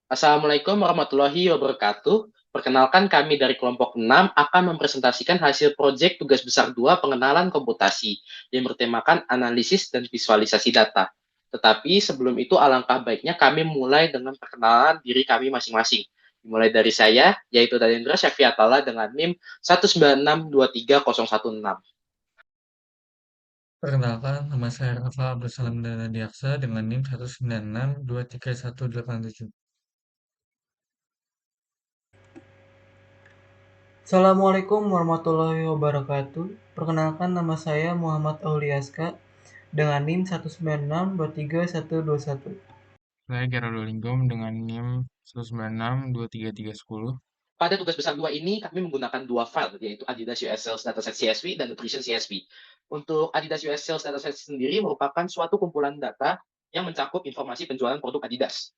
Assalamualaikum warahmatullahi wabarakatuh. Perkenalkan kami dari kelompok 6 akan mempresentasikan hasil proyek tugas besar 2 pengenalan komputasi yang bertemakan analisis dan visualisasi data. Tetapi sebelum itu alangkah baiknya kami mulai dengan perkenalan diri kami masing-masing. Mulai dari saya, yaitu Dalendra Syafiatala dengan NIM 196230116. Perkenalkan, nama saya Rafa Abdulsalam Danadiaksa dengan NIM 196231887. Assalamualaikum warahmatullahi wabarakatuh. Perkenalkan nama saya Muhammad Auliaska dengan NIM 196231121. Saya Gerardo Linggom dengan NIM 1962331. Pada tugas besar 2 ini, kami menggunakan dua file, yaitu Adidas US Sales Dataset CSV dan Nutrition CSV. Untuk Adidas US Sales Dataset sendiri merupakan suatu kumpulan data yang mencakup informasi penjualan produk Adidas.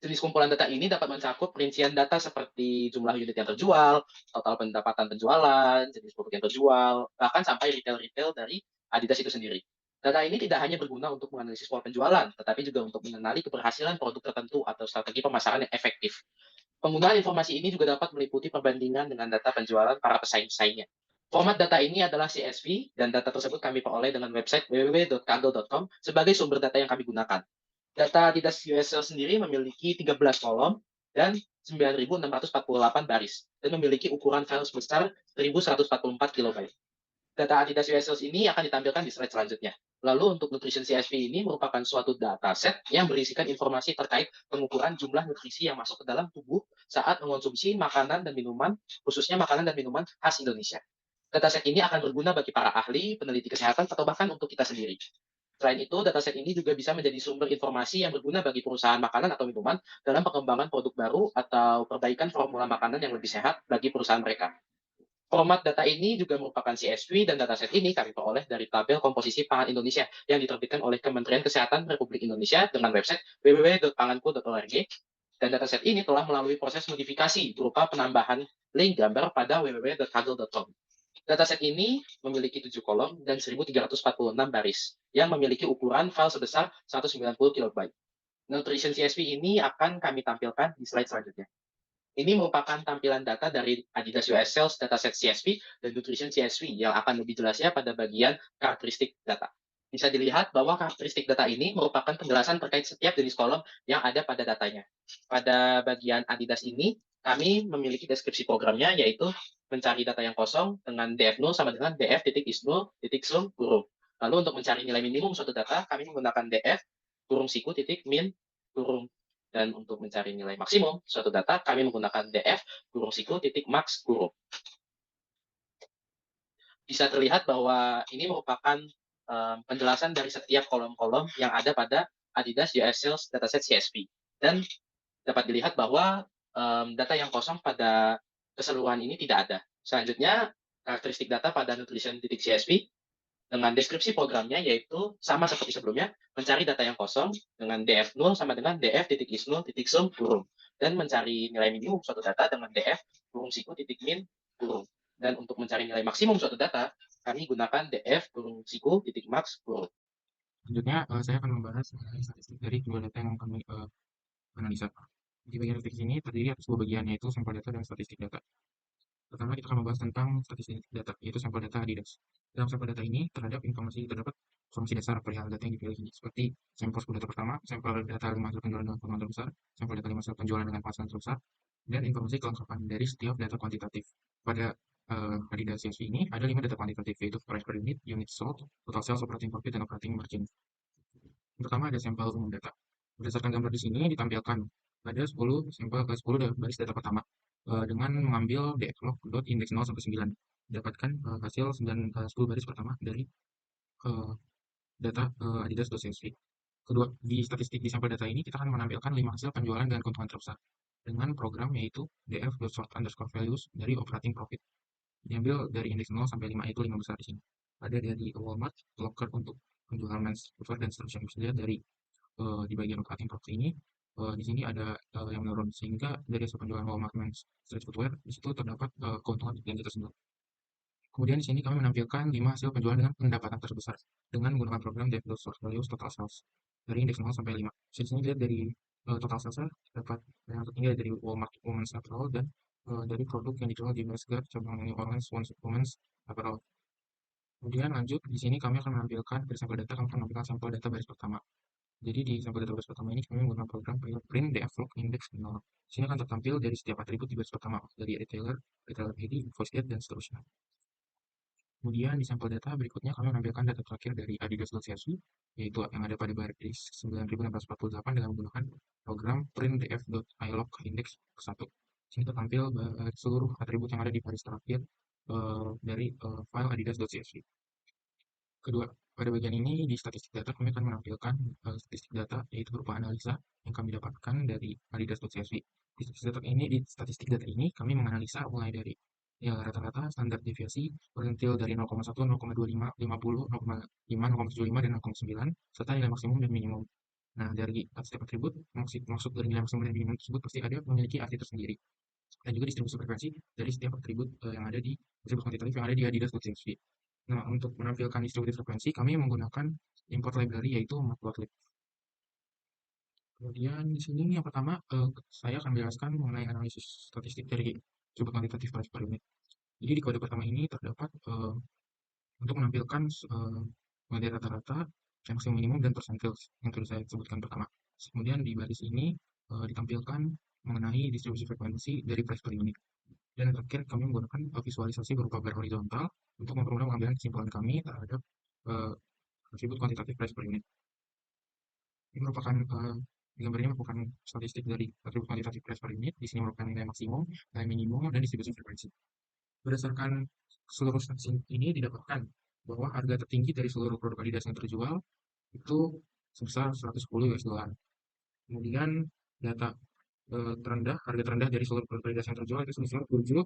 Jenis kumpulan data ini dapat mencakup rincian data seperti jumlah unit yang terjual, total pendapatan penjualan, jenis produk yang terjual, bahkan sampai retail-retail dari Adidas itu sendiri. Data ini tidak hanya berguna untuk menganalisis pola penjualan, tetapi juga untuk mengenali keberhasilan produk tertentu atau strategi pemasaran yang efektif. Penggunaan informasi ini juga dapat meliputi perbandingan dengan data penjualan para pesaing-pesaingnya. Format data ini adalah CSV dan data tersebut kami peroleh dengan website www.kaggle.com sebagai sumber data yang kami gunakan. Data Adidas USL sendiri memiliki 13 kolom dan 9.648 baris dan memiliki ukuran file sebesar 1.144 kilobyte. Data Adidas USL ini akan ditampilkan di slide selanjutnya. Lalu untuk Nutrition CSV ini merupakan suatu dataset yang berisikan informasi terkait pengukuran jumlah nutrisi yang masuk ke dalam tubuh saat mengonsumsi makanan dan minuman, khususnya makanan dan minuman khas Indonesia. Dataset ini akan berguna bagi para ahli, peneliti kesehatan, atau bahkan untuk kita sendiri. Selain itu, dataset ini juga bisa menjadi sumber informasi yang berguna bagi perusahaan makanan atau minuman dalam pengembangan produk baru atau perbaikan formula makanan yang lebih sehat bagi perusahaan mereka. Format data ini juga merupakan CSV dan dataset ini kami peroleh dari tabel komposisi pangan Indonesia yang diterbitkan oleh Kementerian Kesehatan Republik Indonesia dengan website www.panganku.org, dan dataset ini telah melalui proses modifikasi berupa penambahan link gambar pada www.kaggle.com. Dataset ini memiliki 7 kolom dan 1.346 baris yang memiliki ukuran file sebesar 190 kilobyte. Nutrition CSV ini akan kami tampilkan di slide selanjutnya. Ini merupakan tampilan data dari Adidas US Sales Dataset CSV dan Nutrition CSV yang akan lebih jelasnya pada bagian karakteristik data. Bisa dilihat bahwa karakteristik data ini merupakan penjelasan terkait setiap jenis kolom yang ada pada datanya. Pada bagian Adidas ini, kami memiliki deskripsi programnya, yaitu mencari data yang kosong dengan df0 sama dengan df.is0.sum kurung. Lalu untuk mencari nilai minimum suatu data, kami menggunakan df kurung siku titik min kurung, dan untuk mencari nilai maksimum suatu data, kami menggunakan df kurung siku titik max kurung. Bisa terlihat bahwa ini merupakan penjelasan dari setiap kolom-kolom yang ada pada Adidas US Sales Dataset CSV. Dan dapat dilihat bahwa data yang kosong pada keseluruhan ini tidak ada. Selanjutnya, karakteristik data pada nutrition.csv dengan deskripsi programnya, yaitu sama seperti sebelumnya, mencari data yang kosong dengan df0 sama dengan df.is0.sum kurung, dan mencari nilai minimum suatu data dengan df kurung siku titik min kurung. Dan untuk mencari nilai maksimum suatu data, kami gunakan df kurung siku titik max kurung. Selanjutnya, saya akan membahas mengenai statistik dari kedua data yang kami analisa. Di bagian statistik ini terdiri atas dua bagian, yaitu sampel data dan statistik data. Pertama, kita akan membahas tentang statistik data, yaitu sampel data Adidas. Dalam sampel data ini terdapat informasi dasar perihal data yang dipilih ini, seperti sampel 10 data pertama, sampel data 5 hasil penjualan dengan keuntungan terbesar, sampel data 5 hasil penjualan dengan penghasilan terbesar, dan informasi kelengkapan dari setiap data kuantitatif. Pada Adidas CSV ini ada 5 data kuantitatif, yaitu price per unit, unit sold, total sales, operating profit, dan operating margin. Pertama ada sampel umum data. Berdasarkan gambar di sini ditampilkan ada 10 sampel ke 10 baris data pertama dengan mengambil dxlog.index 0 sampai 9. Dapatkan hasil 10 baris pertama dari uh, data Adidas.csv. Kedua, di statistik di sampel data ini kita akan menampilkan 5 hasil penjualan dan keuntungan terbesar dengan program yaitu df.sort_values dari operating profit. Diambil dari indeks 0 sampai 5, itu 5 besar di sini. Ada dari Walmart, Locker untuk penjualan mens footwear dan seterusnya. Bisa dilihat dari di bagian operating profit ini, di sini ada yang menurun, sehingga dari hasil penjualan Walmart Men's Street Footwear di situ terdapat keuntungan yang kita sebut. Kemudian di sini kami menampilkan 5 hasil penjualan dengan pendapatan terbesar dengan menggunakan program Dev Source Values Total Sales dari indeks 0 sampai 5. Di sini lihat dari total salesnya dapat yang tertinggi dari Walmart Women's Apparel dan dari produk yang dijual di Westgate cabang New Orleans Women's Apparel. Kemudian lanjut, di sini kami akan menampilkan dari sampel data, kami akan menampilkan sampel data baris pertama. Jadi di sampel data baris pertama ini kami menggunakan program Print DF Log Index 0. Di sini akan tertampil dari setiap atribut di baris pertama, dari retailer ID, invoice date, dan seterusnya. Kemudian di sampel data berikutnya kami menampilkan data terakhir dari adidas.csv, yaitu yang ada pada baris 9648 dengan menggunakan program printdf.ilog index 1. Di sini tertampil seluruh atribut yang ada di baris terakhir dari file adidas.csv. Kedua, pada bagian ini di statistik data kami akan menampilkan statistik data, yaitu berupa analisa yang kami dapatkan dari adidas.csv. Di statistik data ini kami menganalisa mulai dari ya rata-rata, standar deviasi, persentil dari 0,1, 0,25, 50, 0,5, 0,75, dan 0,9, serta nilai maksimum dan minimum. Nah, dari setiap atribut, maksud dari nilai maksimum dan minimum tersebut pasti ada memiliki arti tersendiri. Dan juga distribusi frekuensi dari setiap atribut yang ada di atribut kuantitatif yang ada di adidas.csv. Nah, untuk menampilkan distribusi frekuensi, kami menggunakan import library yaitu matplotlib. Kemudian di sini yang pertama, saya akan menjelaskan mengenai analisis statistik dari atribut kuantitatif price per unit. Jadi di kode pertama ini terdapat untuk menampilkan model rata-rata, yang maksimum minimum, dan percentiles yang tadi saya sebutkan pertama. Kemudian di baris ini ditampilkan mengenai distribusi frekuensi dari price per unit. Dan terakhir kami menggunakan visualisasi berupa bar horizontal untuk mempermudah pengambilan kesimpulan kami terhadap atribut kuantitatif price per unit. Ini merupakan gambar ini merupakan statistik dari atribut kuantitatif price per unit. Di sini merupakan nilai maksimum, nilai minimum, dan distribusi frekuensi. Berdasarkan seluruh statistik ini didapatkan bahwa harga tertinggi dari seluruh produk Adidas yang terjual itu sebesar 110 US dollar. Kemudian data harga terendah dari seluruh produk Adidas yang terjual itu sebesar 7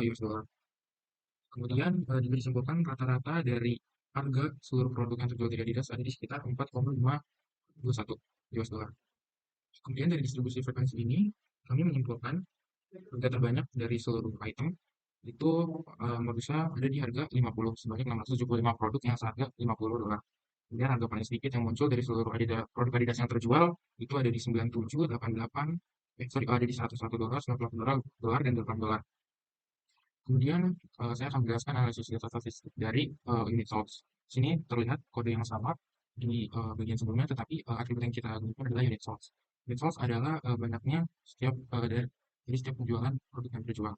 US dollar. Kemudian juga disimpulkan rata-rata dari harga seluruh produk yang terjual di Adidas ada di sekitar 4,521 US dollar. Kemudian dari distribusi frekuensi ini kami menyimpulkan harga terbanyak dari seluruh item itu modusnya ada di harga 50, sebanyak 675 produk yang seharga 50 dolar. Kemudian harga paling sedikit yang muncul dari seluruh produk Adidas yang terjual itu ada di 97, 88, ada di 101 dolar, 98 dolar, dan 8 dolar. Kemudian saya akan menjelaskan analisis data statistik dari unit sold. Sini terlihat kode yang sama di bagian sebelumnya, tetapi atribut yang kita gunakan adalah unit sold. Unit sold adalah banyaknya dari setiap penjualan produk yang terjual.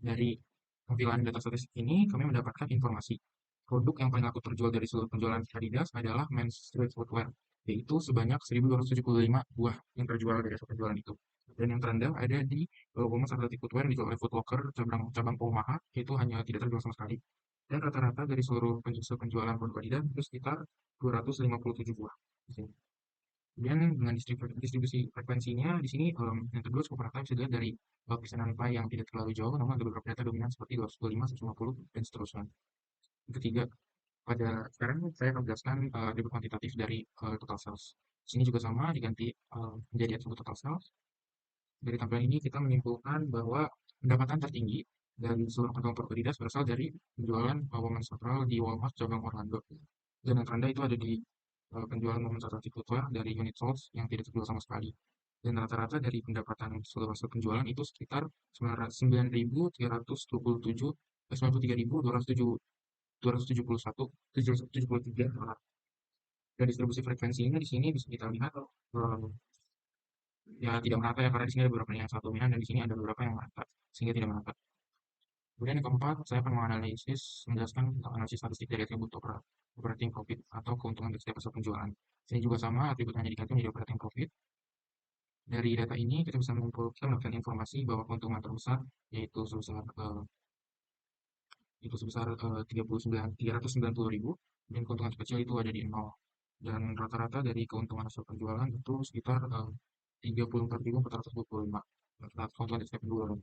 Dari tampilan data statistik ini, kami mendapatkan informasi. Produk yang paling laku terjual dari seluruh penjualan Adidas adalah men's street footwear, yaitu sebanyak 1.275 buah yang terjual dari hasil penjualan itu. Dan yang terendah ada di Women's Athletic Footwear yang dijual oleh Foot Locker cabang Omaha, itu hanya tidak terjual sama sekali. Dan rata-rata dari seluruh penjualan produk Adidas itu sekitar 257 buah di sini. Kemudian dengan distribusi frekuensinya di sini yang kedua cukup rata, bisa dilihat dari persenan nilai yang tidak terlalu jauh, namun ada beberapa data dominan seperti 225, 150, dan seterusnya. Yang ketiga, pada sekarang saya akan menjelaskan atribut kuantitatif dari total sales. Di sini juga sama, diganti menjadi atribut total sales. Dari tampilan ini kita menyimpulkan bahwa pendapatan tertinggi dari seluruh kantong produk Adidas berasal dari penjualan Women's Apparel di Walmart cabang Orlando. Dan yang terendah itu ada di penjualan Women's Athletic Footwear dari unit sold yang tidak terjual sama sekali. Dan rata-rata dari pendapatan seluruh hasil penjualan itu sekitar 93.271 dolar. Dan distribusi frekuensinya di sini bisa kita lihat ya tidak merata ya, karena di sini ada beberapa yang sangat dominan dan di sini ada beberapa yang merata sehingga tidak merata. Kemudian yang keempat, saya akan menjelaskan tentang analisis statistik dari atribut operating profit atau keuntungan dari setiap hasil penjualan. Sini juga sama, atribut hanya diganti menjadi operating profit. Dari data ini kita bisa mendapatkan informasi bahwa keuntungan terbesar yaitu sebesar 390.000 dan keuntungan terkecil itu ada di 0. Dan rata-rata dari keuntungan hasil penjualan itu sekitar 34.425 keuntungan dari setiap penjualan.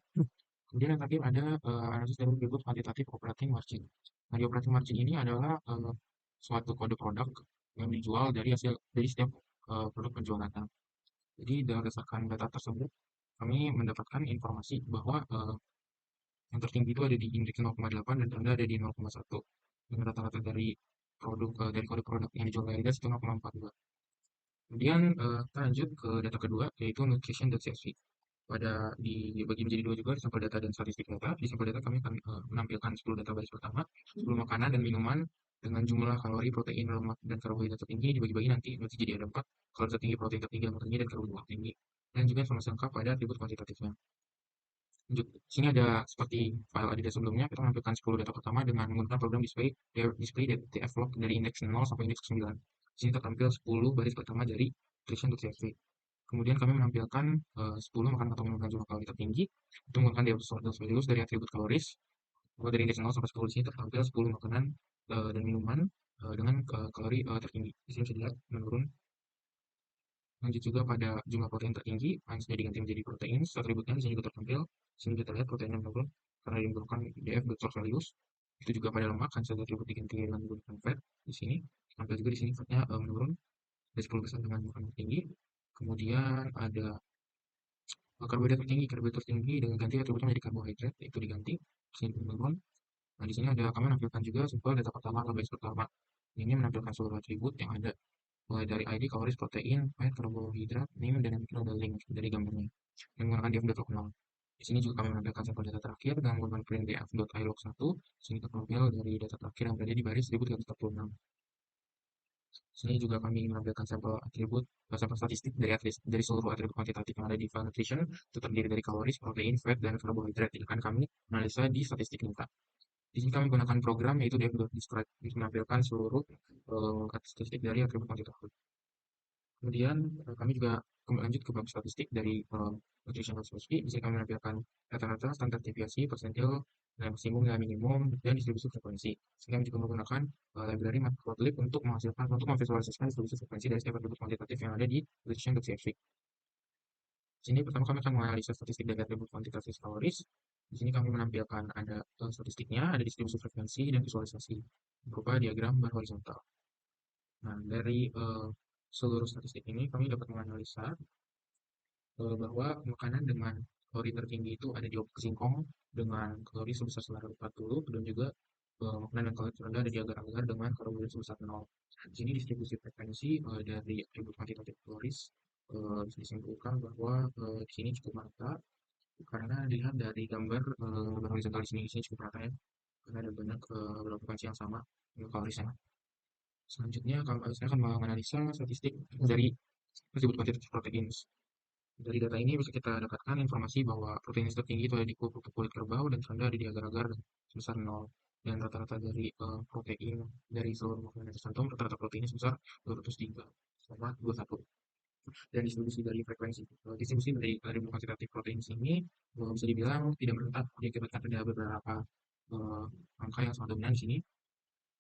Kemudian yang terakhir ada analisis dari atribut kuantitatif operating margin. Nah, di operating margin ini adalah suatu kode produk yang dijual dari setiap produk penjualannya. Jadi berdasarkan data tersebut, kami mendapatkan informasi bahwa yang tertinggi itu ada di indeks 0,8 dan terendah ada di 0,1. Dan rata-rata dari kode produk yang dijual dari Adidas itu 0,42. Kemudian kita lanjut ke data kedua, yaitu nutrition.csv. Dibagi menjadi dua juga, di sampel data dan statistik data. Di sampel data kami akan menampilkan 10 data baris pertama, 10 makanan dan minuman dengan jumlah kalori, protein, lemak, dan karbohidrat tertinggi dibagi-bagi nanti jadi ada 4, kalori tertinggi, protein tertinggi, lemak tertinggi, dan karbohidrat tertinggi. Dan juga informasi lengkap pada atribut kuantitatifnya. Lanjut, sini ada seperti file Adidas sebelumnya, kita menampilkan 10 data pertama dengan menggunakan program display DTF log dari indeks 0 sampai indeks 9. Di sini tertampil 10 baris pertama dari nutrition.csv. Kemudian kami menampilkan 10 makanan atau minuman jumlah kalori tertinggi, itu menggunakan dose values dari atribut kaloris. Kalau dari indeks 0 sampai 10 di sini tertampil 10 makanan dan minuman dengan kalori tertinggi. Di sini bisa dilihat menurun. Lanjut juga pada jumlah protein tertinggi, minusnya diganti menjadi protein, atributnya di sini juga tertampil. Di sini kita lihat proteinnya menurun karena menggunakan DF source values. Itu juga pada lemak, kan saja atribut diganti dengan menggunakan fat. Di sini tampil juga di sini fatnya menurun dari 10 besar dengan makanan tinggi. Kemudian ada karbohidrat tertinggi dengan ganti atributnya menjadi karbohidrat, itu diganti. Di sini menurun. Nah, di sini kami menampilkan juga sampel data pertama atau base pertama. Ini menampilkan seluruh atribut yang ada mulai dari ID, kaloris, protein, fat, karbohidrat, name, dan nanti ada link dari gambarnya yang menggunakan df.log0. Di sini juga kami menampilkan sampel data terakhir dengan menggunakan printdf.ilog1. Di sini tertampil dari data terakhir yang berada di baris 1346. Di sini juga kami menampilkan sampel statistik dari seluruh atribut kuantitatif yang ada di file nutrition. Itu terdiri dari kaloris, protein, fat, dan karbohidrat. Ini akan kami analisa di statistik data. Di sini kami menggunakan program yaitu df.describe untuk menampilkan seluruh statistik dari atribut kuantitatif. Kemudian kami juga lanjut ke bab statistik dari nutritional specialty. Di sini kami menampilkan rata-rata, standar deviasi, persentil, nilai maksimum, nilai minimum, dan distribusi frekuensi. Sehingga kami juga menggunakan library matplotlib untuk memvisualisasikan distribusi frekuensi dari setiap atribut kuantitatif yang ada di nutrition.csv. Di sini pertama kami akan menganalisa statistik dari atribut kuantitatif kaloris. Di sini kami menampilkan ada statistiknya, ada distribusi frekuensi, dan visualisasi berupa diagram bar horizontal. Nah, dari seluruh statistik ini kami dapat menganalisa bahwa makanan dengan kalori tertinggi itu ada di opak singkong dengan kalori sebesar 940, dan juga makanan dengan kalori terendah ada di agar-agar dengan karbohidrat sebesar 0. Di sini distribusi frekuensi dari atribut kuantitatif kaloris bisa disimpulkan bahwa di sini cukup merata karena dilihat dari gambar horizontal di sini cukup merata ya, karena ada banyak beberapa frekuensi yang sama dengan kalorisnya. Selanjutnya saya akan menganalisa statistik dari atribut kuantitatif protein. Dari data ini bisa kita dapatkan informasi bahwa protein tertinggi itu ada di kulit kerbau dan rendah ada di agar-agar sebesar 0. Dan rata-rata dari protein dari seluruh makanan yang tercantum, rata-rata proteinnya sebesar 203,21. Dan distribusi dari frekuensi. Distribusi dari kuantitatif protein ini bisa dibilang tidak merata, diakibatkan ada beberapa angka yang sangat dominan di sini.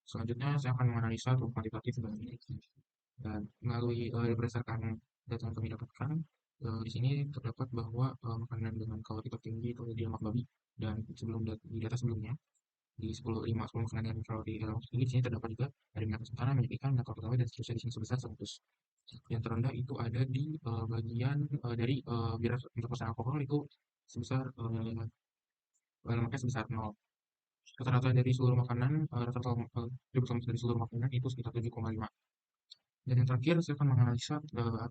Selanjutnya saya akan menganalisa kuantitatif dan melalui berdasarkan data yang kami dapatkan di sini terdapat bahwa makanan dengan kalori tertinggi itu di lemak babi, dan di data sebelumnya di 10 makanan dengan kalori lemak tinggi di sini terdapat juga dari minyak santana, minyak ikan, minyak kelapa sawit, dan seterusnya di sini sebesar 100. Yang terendah itu ada di bagian dari biar untuk persen alkohol itu sebesar lemaknya sebesar 0. Rata-rata dari seluruh makanan, dari seluruh makanan itu sekitar 7,5. Dan yang terakhir, saya akan menganalisa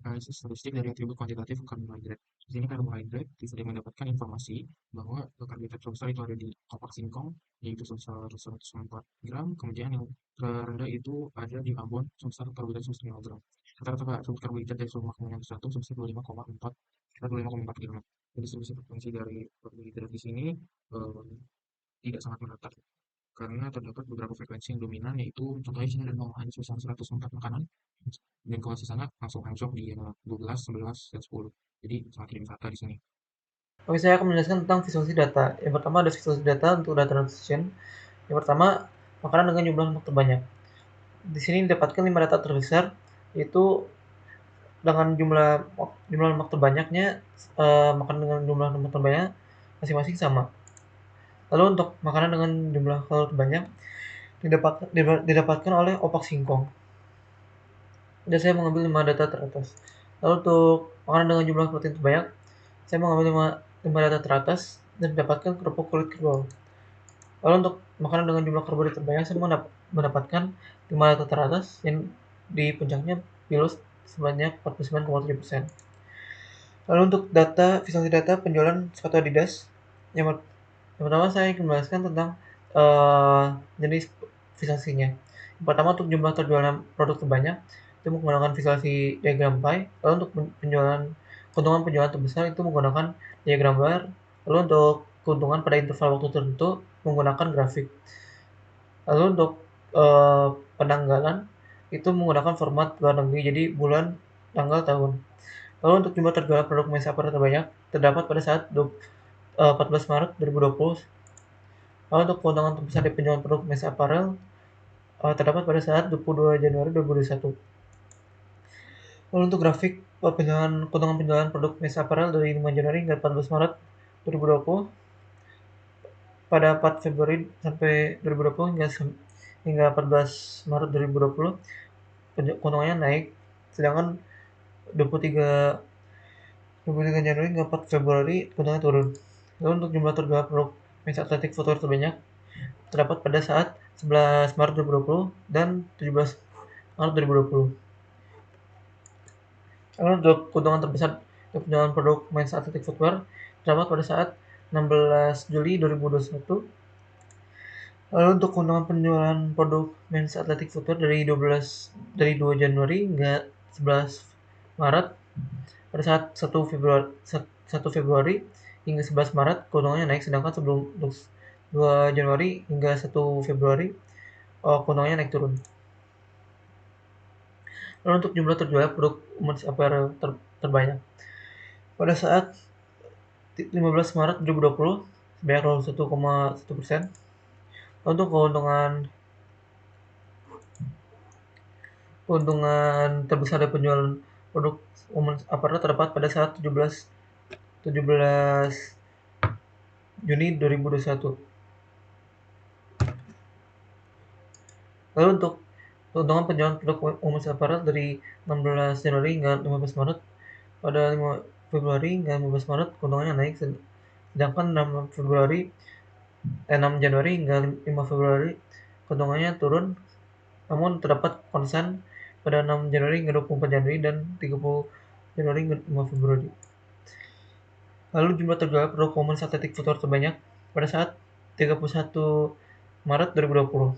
analisis statistik dari atribut kuantitatif karbohidrat. Di sini karbohidrat bisa mendapatkan informasi bahwa karbohidrat terbesar itu ada di opak singkong, yaitu sebesar 104 gram. Kemudian yang terendah itu ada di abon sebesar karbohidrat sebesar 5 gram. Rata-rata atribut karbohidrat dari seluruh makanan yang tercantum sebesar 25,4 gram. Jadi distribusi frekuensi dari karbohidrat di sini tidak sangat merata, karena terdapat beberapa frekuensi yang dominan, yaitu contohnya di sini ada 0 hanya sebesar 104 makanan, dan kalau sisanya langsung anjlok di 12, 11, dan 10. Jadi sangat tidak merata di sini. Oke, saya akan menjelaskan tentang visualisasi data. Yang pertama ada visualisasi data untuk data nutrition. Yang pertama, makanan dengan jumlah lemak terbanyak. Di sini didapatkan 5 data terbesar, yaitu dengan jumlah lemak terbanyaknya, makanan dengan jumlah lemak terbanyak masing-masing sama. Lalu untuk makanan dengan jumlah kalori terbanyak didapatkan oleh opak singkong. Dan saya mengambil 5 data teratas. Lalu untuk makanan dengan jumlah protein terbanyak, saya mengambil 5 data teratas dan mendapatkan kerupuk kulit kerbau. Lalu untuk makanan dengan jumlah karbohidrat terbanyak, saya mendapatkan 5 data teratas yang di puncaknya pilus sebanyak 49,7%. Lalu untuk visualisasi data penjualan sepatu Adidas, yang, yang pertama saya ingin menjelaskan tentang jenis visualisasinya. Yang pertama untuk jumlah terjualan produk terbanyak itu menggunakan visualisasi diagram pie. Lalu untuk keuntungan penjualan terbesar itu menggunakan diagram bar. Lalu untuk keuntungan pada interval waktu tertentu menggunakan grafik. Lalu untuk penanggalan itu menggunakan format luar negeri, jadi bulan, tanggal, tahun. Lalu untuk jumlah terjual produk men's apparel terbanyak terdapat pada saat 14 Maret 2020. Lalu untuk keuntungan terbesar di penjualan produk men's apparel terdapat pada saat 22 Januari 2021. Lalu untuk grafik keuntungan penjualan produk men's apparel dari 5 Januari hingga 14 Maret 2020 pada 4 Februari sampai 2020 hingga 14 Maret 2020 keuntungannya naik, sedangkan 23 Januari hingga 4 Februari keuntungannya turun. Lalu untuk jumlah terjual produk men's athletic footwear terbanyak terdapat pada saat 11 Maret 2020 dan 17 Maret 2020. Lalu untuk keuntungan terbesar untuk penjualan produk men's athletic footwear terdapat pada saat 16 Juli 2021. Lalu untuk keuntungan penjualan produk men's athletic footwear dari 2 Januari hingga 11 Maret pada saat 1 Februari hingga 11 Maret keuntungannya naik, sedangkan sebelum 2 Januari hingga 1 Februari keuntungannya naik turun. Lalu untuk jumlah terjual produk men's apparel terbanyak pada saat 15 Maret 2020 sebanyak 21,1%. Untuk keuntungan terbesar dari penjualan produk women's apparel terdapat pada saat 17 Juni 2021. Lalu untuk keuntungan penjualan produk women's apparel dari 16 Januari hingga 15 Maret pada 5 Februari hingga 15 Maret keuntungannya naik, sedangkan 6 Januari hingga 5 Februari keuntungannya turun, namun terdapat konsen pada 6 Januari hingga 24 Januari dan 30 Januari hingga 5 Februari. Lalu jumlah terjual produk women's athletic footwear terbanyak pada saat 31 Maret 2020.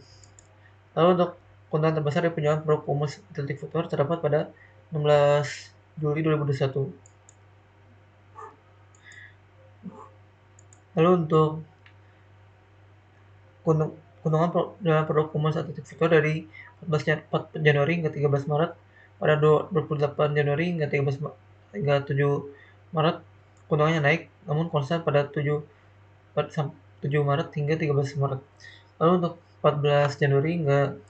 Lalu untuk keuntungan terbesar dari penjualan produk women's athletic footwear terdapat pada 16 Juli 2021. Lalu untuk keuntungan dalam produk women's athletic footwear dari 4 Januari hingga 13 Maret pada 28 Januari hingga 7 Maret keuntungannya naik, namun konstan pada 7 Maret hingga 13 Maret. Lalu untuk 14 Januari hingga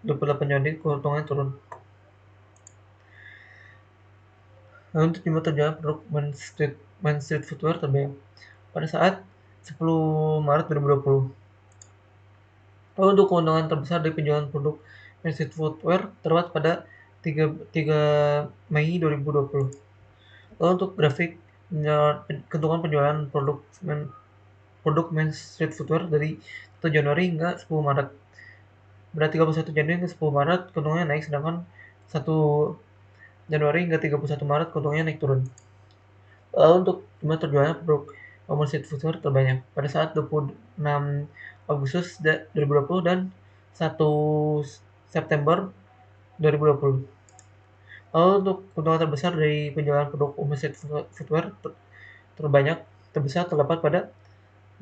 28 Januari keuntungannya turun. Lalu untuk jumlah terjual produk men's street footwear terbanyak pada saat 10 Maret 2020. Lalu untuk keuntungan terbesar dari penjualan produk men's street footwear terdapat pada 3 Mei 2020. Lalu untuk grafik keuntungan penjualan produk men's street footwear dari 1 Januari hingga 10 Maret. Pada 31 Januari hingga 10 Maret keuntungannya naik, sedangkan 1 Januari hingga 31 Maret keuntungannya naik turun. Lalu untuk jumlah terjualnya produk women's street footwear terbanyak pada saat 26 Agustus 2020 dan 1 September 2020. Lalu untuk keuntungan terbesar dari penjualan produk women's street footwear terbanyak terbesar terdapat pada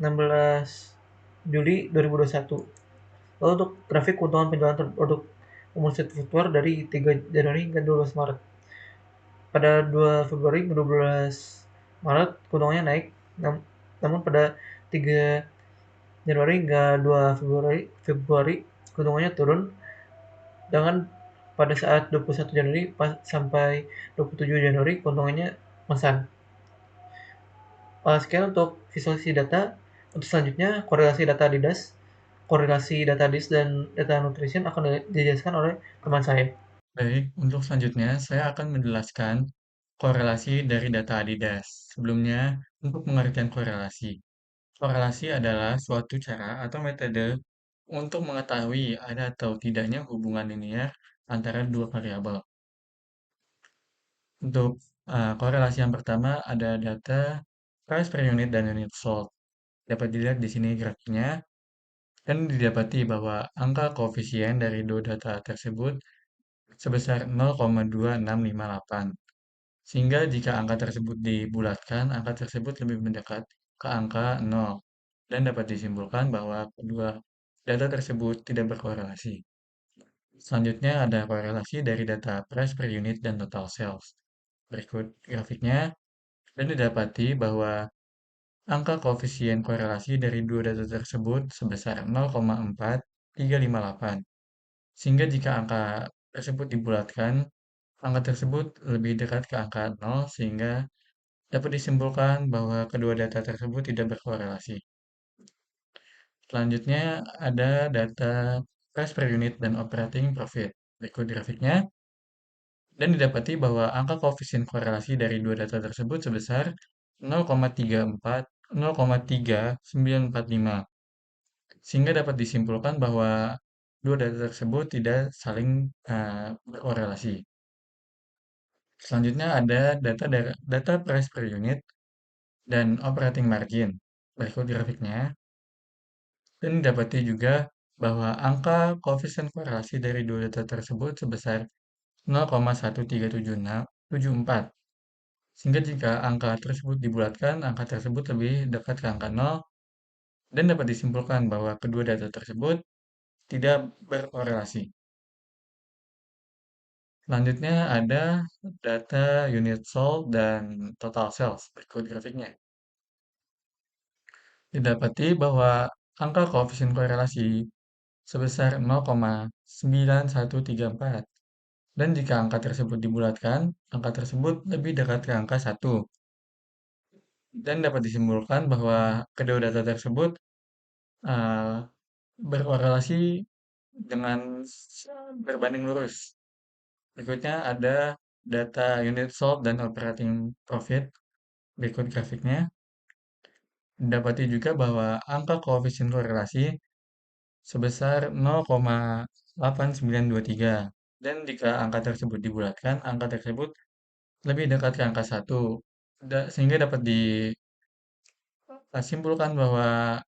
16 Juli 2021. Lalu untuk grafik keuntungan penjualan produk women's street footwear dari 3 Januari hingga 12 Maret. Pada 2 Februari hingga 12 Maret keuntungannya naik, namun pada 3 Januari hingga 2 Februari keuntungannya turun, dengan pada saat 21 Januari sampai 27 Januari keuntungannya konstan. Sekian untuk visualisasi data. Untuk selanjutnya korelasi data Adidas dan data nutrition akan dijelaskan oleh teman saya. Baik, untuk selanjutnya saya akan menjelaskan korelasi dari data Adidas. Sebelumnya, untuk pengertian korelasi. Korelasi adalah suatu cara atau metode untuk mengetahui ada atau tidaknya hubungan linear antara dua variabel. Untuk korelasi yang pertama ada data price per unit dan unit sold. Dapat dilihat di sini grafiknya dan didapati bahwa angka koefisien dari dua data tersebut sebesar 0,2658. Sehingga jika angka tersebut dibulatkan, angka tersebut lebih mendekat ke angka 0 dan dapat disimpulkan bahwa kedua data tersebut tidak berkorelasi. Selanjutnya ada korelasi dari data price per unit dan total sales. Berikut grafiknya dan didapati bahwa angka koefisien korelasi dari dua data tersebut sebesar 0,4358. Sehingga jika angka tersebut dibulatkan, angka tersebut lebih dekat ke angka 0 sehingga dapat disimpulkan bahwa kedua data tersebut tidak berkorelasi. Selanjutnya ada data price per unit dan operating profit. Berikut grafiknya. Dan didapati bahwa angka koefisien korelasi dari dua data tersebut sebesar 0,3945. Sehingga dapat disimpulkan bahwa dua data tersebut tidak saling berkorelasi. Selanjutnya ada data price per unit dan operating margin. Berikut grafiknya. Dan didapati juga bahwa angka koefisien korelasi dari dua data tersebut sebesar 0,13774. Sehingga jika angka tersebut dibulatkan, angka tersebut lebih dekat ke angka 0 dan dapat disimpulkan bahwa kedua data tersebut tidak berkorelasi. Selanjutnya ada data unit sold dan total sales. Berikut grafiknya. Didapati bahwa angka koefisien korelasi sebesar 0,9134. Dan jika angka tersebut dibulatkan, angka tersebut lebih dekat ke angka 1. Dan dapat disimpulkan bahwa kedua data tersebut uh, berkorelasi dengan berbanding lurus. Berikutnya ada data unit sold dan operating profit. Berikut grafiknya. Didapati juga bahwa angka koefisien korelasi sebesar 0,8923. Dan jika angka tersebut dibulatkan, angka tersebut lebih dekat ke angka 1. Sehingga dapat disimpulkan bahwa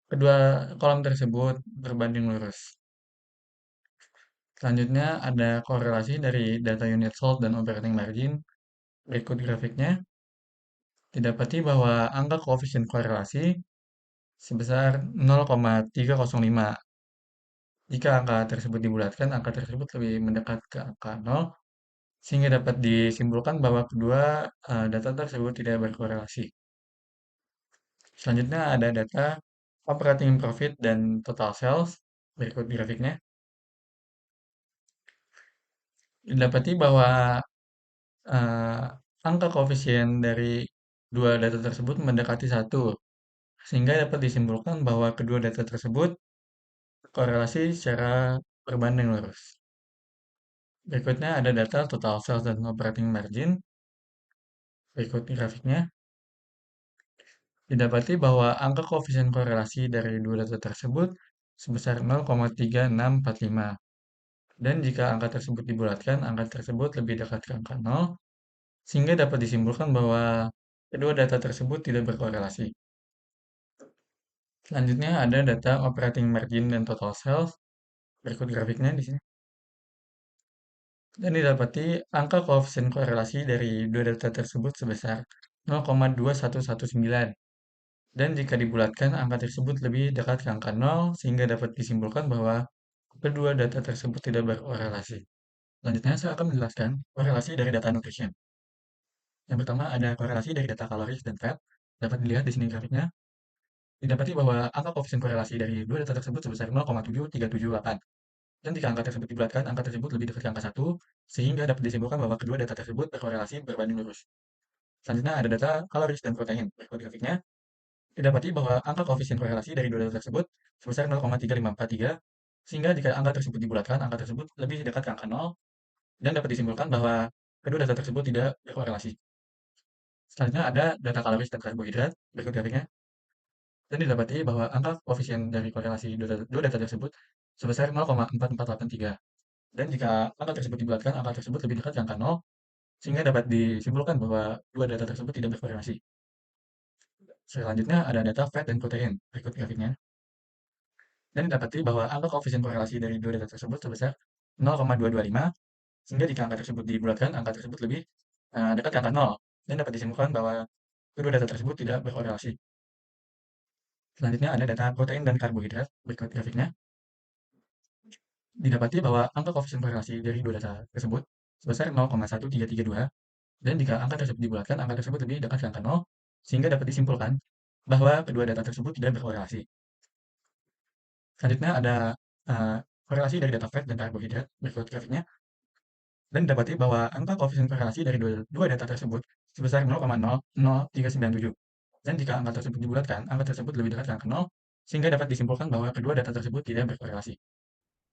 kedua kolom tersebut berbanding lurus. Selanjutnya ada korelasi dari data unit sold dan operating margin. Berikut grafiknya. Didapati bahwa angka koefisien korelasi sebesar 0,305. Jika angka tersebut dibulatkan, angka tersebut lebih mendekat ke angka 0, sehingga dapat disimpulkan bahwa kedua data tersebut tidak berkorelasi. Selanjutnya ada data operating profit dan total sales. Berikut grafiknya. Didapati bahwa uh, angka koefisien dari dua data tersebut mendekati 1, sehingga dapat disimpulkan bahwa kedua data tersebut korelasi secara berbanding lurus. Berikutnya ada data total sales dan operating margin. Berikut grafiknya. Didapati bahwa angka koefisien korelasi dari dua data tersebut sebesar 0,3645. Dan jika angka tersebut dibulatkan, angka tersebut lebih dekat ke angka 0, sehingga dapat disimpulkan bahwa kedua data tersebut tidak berkorelasi. Selanjutnya ada data operating margin dan total sales. Berikut grafiknya di sini. Dan didapati angka koefisien korelasi dari dua data tersebut sebesar 0,2119. Dan jika dibulatkan, angka tersebut lebih dekat ke angka 0, sehingga dapat disimpulkan bahwa kedua data tersebut tidak berkorelasi. Selanjutnya, saya akan menjelaskan korelasi dari data nutrition. Yang pertama, ada korelasi dari data kaloris dan fat. Dapat dilihat di sini grafiknya. Didapati bahwa angka koefisien korelasi dari dua data tersebut sebesar 0,7378. Dan jika angka tersebut dibulatkan, angka tersebut lebih dekat ke angka 1, sehingga dapat disimpulkan bahwa kedua data tersebut berkorelasi berbanding lurus. Selanjutnya ada data kaloris dan protein. Berikut grafiknya. Didapati bahwa angka koefisien korelasi dari dua data tersebut sebesar 0,3543, sehingga jika angka tersebut dibulatkan, angka tersebut lebih dekat ke angka 0, dan dapat disimpulkan bahwa kedua data tersebut tidak berkorelasi. Selanjutnya ada data kaloris dan karbohidrat. Berikut grafiknya. Dan didapati bahwa angka koefisien dari korelasi dua data tersebut sebesar 0,4483. Dan jika angka tersebut dibulatkan, angka tersebut lebih dekat ke angka 0, sehingga dapat disimpulkan bahwa dua data tersebut tidak berkorelasi. Selanjutnya ada data fat dan protein, berikut grafiknya. Dan didapati bahwa angka koefisien korelasi dari dua data tersebut sebesar 0,225, sehingga jika angka tersebut dibulatkan, angka tersebut lebih dekat ke angka 0, dan dapat disimpulkan bahwa kedua data tersebut tidak berkorelasi. Selanjutnya ada data protein dan karbohidrat, berikut grafiknya. Didapati bahwa angka koefisien korelasi dari dua data tersebut sebesar 0,1332, dan jika angka tersebut dibulatkan, angka tersebut lebih dekat ke angka 0, sehingga dapat disimpulkan bahwa kedua data tersebut tidak berkorelasi. Selanjutnya ada korelasi dari data fat dan karbohidrat, berikut grafiknya. Dan didapati bahwa angka koefisien korelasi dari dua data tersebut sebesar 0,00397. Dan jika angka tersebut dibulatkan, angka tersebut lebih dekat ke angka 0, sehingga dapat disimpulkan bahwa kedua data tersebut tidak berkorelasi.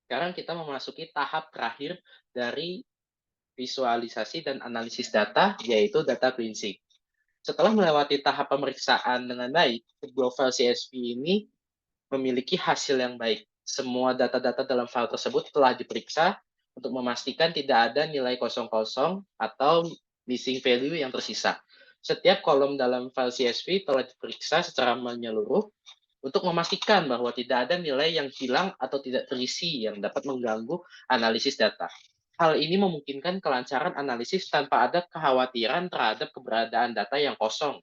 Sekarang kita memasuki tahap terakhir dari visualisasi dan analisis data, yaitu data cleansing. Setelah melewati tahap pemeriksaan dengan baik, kedua file CSV ini memiliki hasil yang baik. Semua data-data dalam file tersebut telah diperiksa untuk memastikan tidak ada nilai kosong-kosong atau missing value yang tersisa. Setiap kolom dalam file CSV telah diperiksa secara menyeluruh untuk memastikan bahwa tidak ada nilai yang hilang atau tidak terisi yang dapat mengganggu analisis data. Hal ini memungkinkan kelancaran analisis tanpa ada kekhawatiran terhadap keberadaan data yang kosong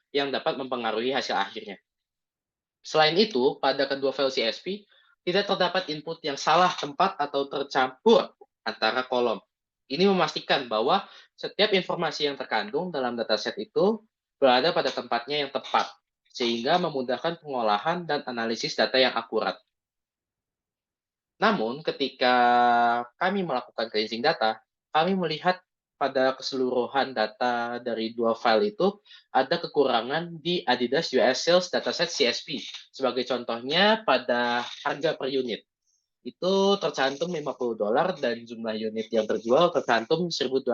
yang dapat mempengaruhi hasil akhirnya. Selain itu, pada kedua file CSV, tidak terdapat input yang salah tempat atau tercampur antara kolom. Ini memastikan bahwa setiap informasi yang terkandung dalam dataset itu berada pada tempatnya yang tepat, sehingga memudahkan pengolahan dan analisis data yang akurat. Namun, ketika kami melakukan cleansing data, kami melihat pada keseluruhan data dari dua file itu ada kekurangan di Adidas US Sales Dataset CSV. Sebagai contohnya pada harga per unit. Itu tercantum $50 dan jumlah unit yang terjual tercantum 1.200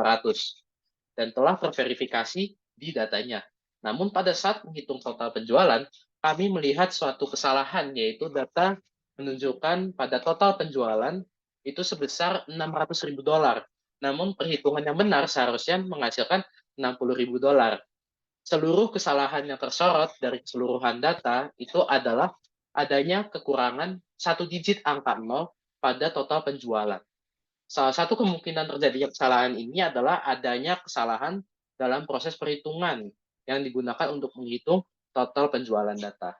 dan telah terverifikasi di datanya. Namun pada saat menghitung total penjualan, kami melihat suatu kesalahan, yaitu data menunjukkan pada total penjualan itu sebesar $600.000. Namun perhitungan yang benar seharusnya menghasilkan $60.000. Seluruh kesalahan yang tersorot dari keseluruhan data itu adalah adanya kekurangan satu digit angka 0 pada total penjualan. Salah satu kemungkinan terjadinya kesalahan ini adalah adanya kesalahan dalam proses perhitungan yang digunakan untuk menghitung total penjualan data.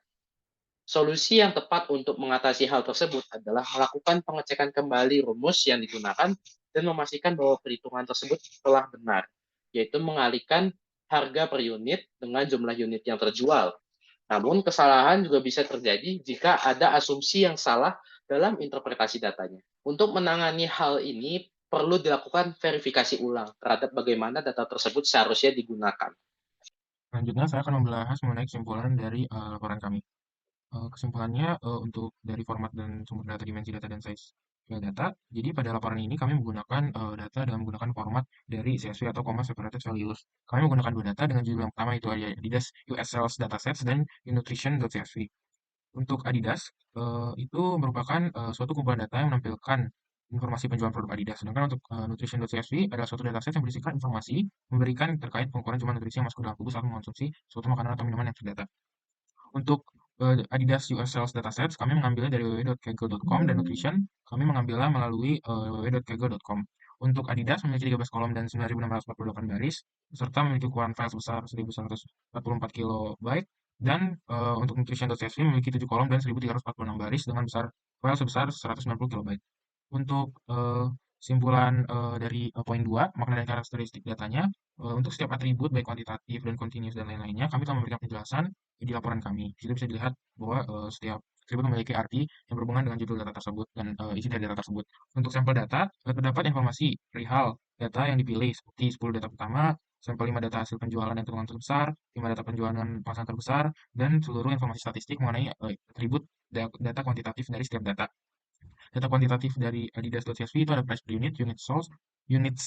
Solusi yang tepat untuk mengatasi hal tersebut adalah melakukan pengecekan kembali rumus yang digunakan dan memastikan bahwa perhitungan tersebut telah benar, yaitu mengalihkan harga per unit dengan jumlah unit yang terjual. Namun, kesalahan juga bisa terjadi jika ada asumsi yang salah dalam interpretasi datanya. Untuk menangani hal ini, perlu dilakukan verifikasi ulang terhadap bagaimana data tersebut seharusnya digunakan. Selanjutnya, saya akan membahas mengenai kesimpulan dari laporan kami. Kesimpulannya untuk dari format dan sumber data, dimensi data, dan size file data. Jadi pada laporan ini kami menggunakan data dengan menggunakan format dari CSV atau comma separated values. Kami menggunakan dua data dengan judul yang pertama itu Adidas US Sales Datasets dan Nutrition.csv. Untuk Adidas itu merupakan suatu kumpulan data yang menampilkan informasi penjualan produk Adidas. Sedangkan untuk Nutrition.csv adalah suatu dataset yang berisikan informasi memberikan terkait pengukuran jumlah nutrisi yang masuk ke dalam tubuh saat mengonsumsi suatu makanan atau minuman yang terdata. Untuk Adidas US Sales Datasets, kami mengambilnya dari www.kaggle.com, dan Nutrition kami mengambilnya melalui www.kaggle.com. Untuk Adidas memiliki 13 kolom dan 9.648 baris, serta memiliki ukuran file sebesar 1.144 KB, dan untuk Nutrition.csv memiliki 7 kolom dan 1.346 baris dengan besar file sebesar 190 KB. Untuk simpulan dari poin 2, makna dan karakteristik datanya, untuk setiap atribut baik kuantitatif dan continuous dan lain-lainnya, kami telah memberikan penjelasan di laporan kami. Di situ bisa dilihat bahwa setiap atribut memiliki arti yang berhubungan dengan judul data tersebut dan isi dari data tersebut. Untuk sampel data, terdapat informasi perihal data yang dipilih seperti 10 data pertama, sampel 5 data hasil penjualan yang tergolong terbesar, 5 data penjualan pasang terbesar, dan seluruh informasi statistik mengenai atribut data kuantitatif dari setiap data. Data kuantitatif dari Adidas.csv itu ada price per unit, units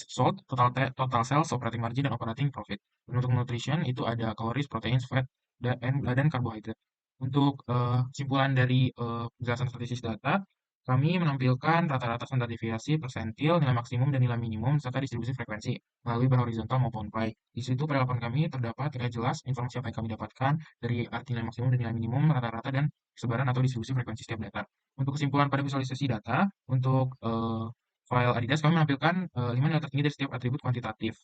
sold, total sales, operating margin, dan operating profit. Dan untuk nutrition itu ada calories, protein, fat, dan karbohidrat. Untuk kesimpulan dari penjelasan statistik data, Kami menampilkan rata-rata standar deviasi, persentil, nilai maksimum dan nilai minimum, serta distribusi frekuensi melalui bar horizontal maupun pie. Di situ pada laporan kami terdapat jelas informasi apa yang kami dapatkan dari arti nilai maksimum dan nilai minimum, rata-rata dan sebaran atau distribusi frekuensi setiap data. Untuk kesimpulan pada visualisasi data, untuk file Adidas kami menampilkan 5 nilai tertinggi dari setiap atribut kuantitatif.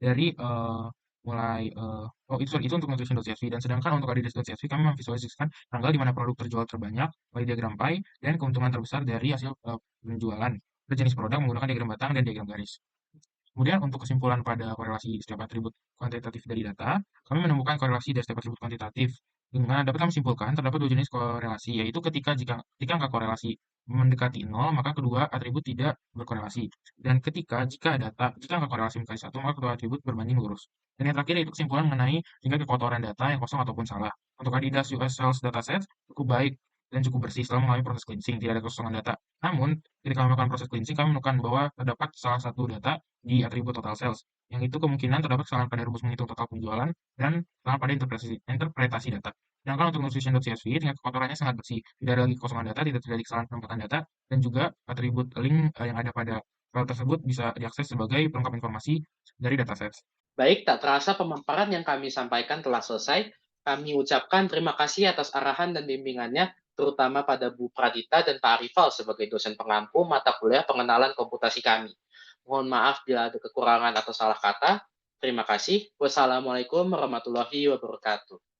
Dari mulai itu untuk nutrition.csv, dan sedangkan untuk adidas.csv kami memvisualisasikan tanggal di mana produk terjual terbanyak melalui diagram pie dan keuntungan terbesar dari hasil penjualan per jenis produk menggunakan diagram batang dan diagram garis. Kemudian untuk kesimpulan pada korelasi setiap atribut kuantitatif dari data, kami menemukan korelasi dari setiap atribut kuantitatif. Dengan dapat kami simpulkan terdapat dua jenis korelasi, yaitu jika angka korelasi mendekati 0, maka kedua atribut tidak berkorelasi. Dan jika angka korelasi mendekati 1, maka kedua atribut berbanding lurus. Dan yang terakhir yaitu kesimpulan mengenai tingkat kekotoran data yang kosong ataupun salah. Untuk Adidas US Sales Dataset cukup baik dan cukup bersih setelah melalui proses cleansing, tidak ada kekosongan data. Namun, ketika melakukan proses cleansing, kami menemukan bahwa terdapat salah satu data di atribut total sales, yang itu kemungkinan terdapat kesalahan pada rumus menghitung total penjualan dan kesalahan pada interpretasi data. Sedangkan untuk nutrition.csv, tingkat kekotorannya sangat bersih, tidak ada lagi kekosongan data, tidak terjadi kesalahan penempatan data, dan juga atribut link yang ada pada file tersebut bisa diakses sebagai pelengkap informasi dari dataset. Baik, tak terasa pemaparan yang kami sampaikan telah selesai. Kami ucapkan terima kasih atas arahan dan bimbingannya, terutama pada Bu Pradita dan Pak Arifal sebagai dosen pengampu mata kuliah pengenalan komputasi kami. Mohon maaf bila ada kekurangan atau salah kata. Terima kasih. Wassalamualaikum warahmatullahi wabarakatuh.